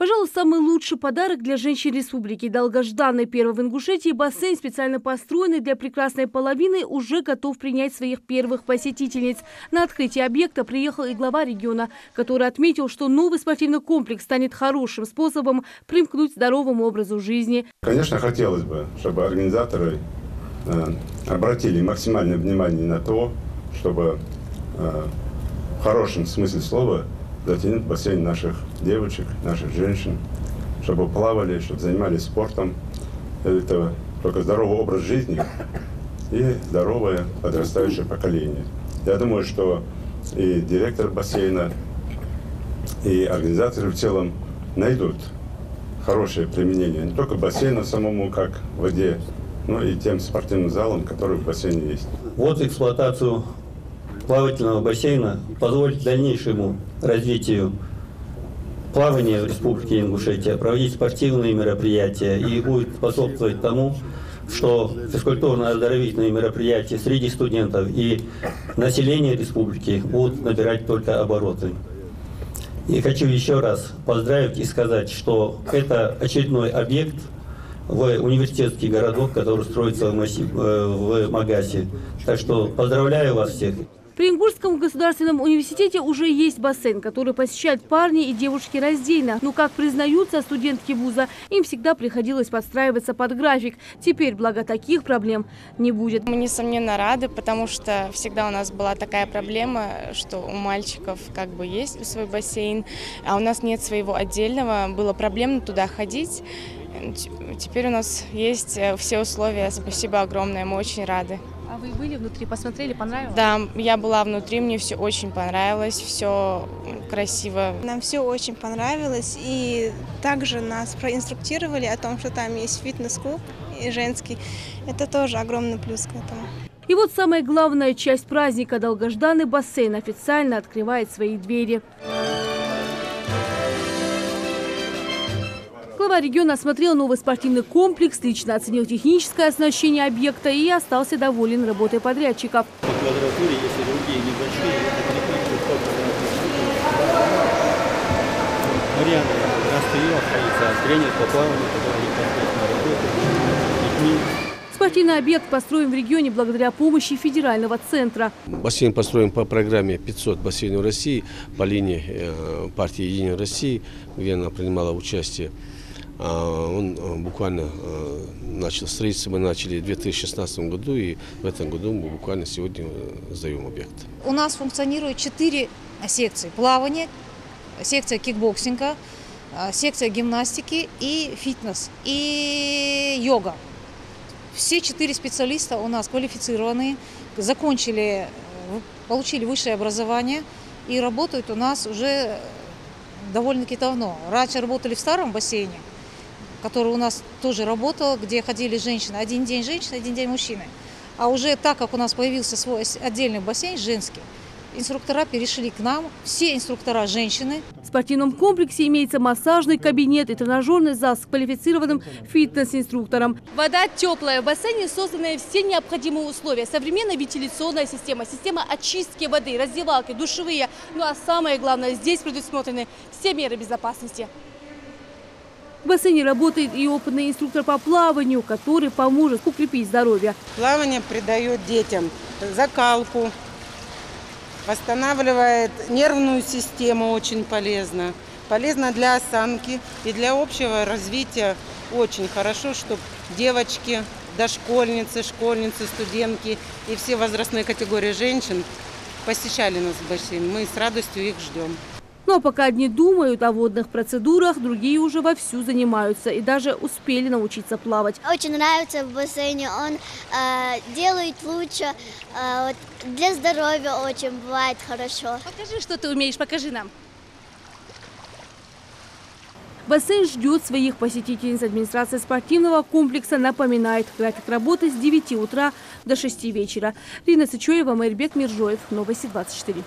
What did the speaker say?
Пожалуй, самый лучший подарок для женщин республики. Долгожданный первый в Ингушетии бассейн, специально построенный для прекрасной половины, уже готов принять своих первых посетительниц. На открытие объекта приехал и глава региона, который отметил, что новый спортивный комплекс станет хорошим способом примкнуть к здоровому образу жизни. Конечно, хотелось бы, чтобы организаторы обратили максимальное внимание на то, чтобы в хорошем смысле слова затянуть в бассейн наших девочек, наших женщин, чтобы плавали, чтобы занимались спортом. Это только здоровый образ жизни и здоровое подрастающее поколение. Я думаю, что и директор бассейна, и организаторы в целом найдут хорошее применение не только бассейну самому, как в воде, но и тем спортивным залам, которые в бассейне есть. Вот эксплуатацию плавательного бассейна позволит дальнейшему развитию плавания в Республике Ингушетия, проводить спортивные мероприятия и будет способствовать тому, что физкультурно-оздоровительные мероприятия среди студентов и населения республики будут набирать только обороты. И хочу еще раз поздравить и сказать, что это очередной объект в университетский городок, который строится в Магасе. Так что поздравляю вас всех. При Ингушском государственном университете уже есть бассейн, который посещают парни и девушки раздельно. Но, как признаются студентки вуза, им всегда приходилось подстраиваться под график. Теперь, благо, таких проблем не будет. Мы, несомненно, рады, потому что всегда у нас была такая проблема, что у мальчиков как бы есть свой бассейн, а у нас нет своего отдельного. Было проблемно туда ходить. Теперь у нас есть все условия. Спасибо огромное, мы очень рады. А вы были внутри, посмотрели, понравилось? Да, я была внутри, мне все очень понравилось, все красиво. Нам все очень понравилось, и также нас проинструктировали о том, что там есть фитнес-клуб и женский. Это тоже огромный плюс к этому. И вот самая главная часть праздника – долгожданный бассейн официально открывает свои двери. Глава региона осмотрел новый спортивный комплекс, лично оценил техническое оснащение объекта и остался доволен работой подрядчиков. По квадратуре, если другие небольшие, Марьяна остается тренер по плаванию, который непосредственно работает с детьми. Спортивный объект построен в регионе благодаря помощи федерального центра. Бассейн построен по программе 500 бассейнов России, по линии партии «Единая Россия», где она принимала участие. Он буквально начал строиться, мы начали в 2016 году, и в этом году мы буквально сегодня сдаем объект. У нас функционирует 4 секции: плавание, секция кикбоксинга, секция гимнастики и фитнес, и йога. Все 4 специалиста у нас квалифицированные, получили высшее образование и работают у нас уже довольно-таки давно. Раньше работали в старом бассейне, который у нас тоже работал, где ходили женщины. Один день женщины, один день мужчины. А уже так как у нас появился свой отдельный бассейн женский, инструктора перешли к нам, все инструктора женщины. В спортивном комплексе имеется массажный кабинет и тренажерный зал с квалифицированным фитнес-инструктором. Вода теплая, в бассейне созданы все необходимые условия. Современная вентиляционная система, система очистки воды, раздевалки, душевые. Ну а самое главное, здесь предусмотрены все меры безопасности. В бассейне работает и опытный инструктор по плаванию, который поможет укрепить здоровье. Плавание придает детям закалку, восстанавливает нервную систему, очень полезно. Полезно для осанки и для общего развития. Очень хорошо, чтобы девочки, дошкольницы, школьницы, студентки и все возрастные категории женщин посещали нас в бассейн. Мы с радостью их ждем. Но пока одни думают о водных процедурах, другие уже вовсю занимаются и даже успели научиться плавать. Очень нравится в бассейне, он делает лучше, для здоровья очень бывает хорошо. Покажи, что ты умеешь, покажи нам. Бассейн ждет своих посетительниц. Администрация спортивного комплекса напоминает, график работы с 9 утра до 6 вечера. Лина Сычоева, Майрбек Миржоев, Новости 24.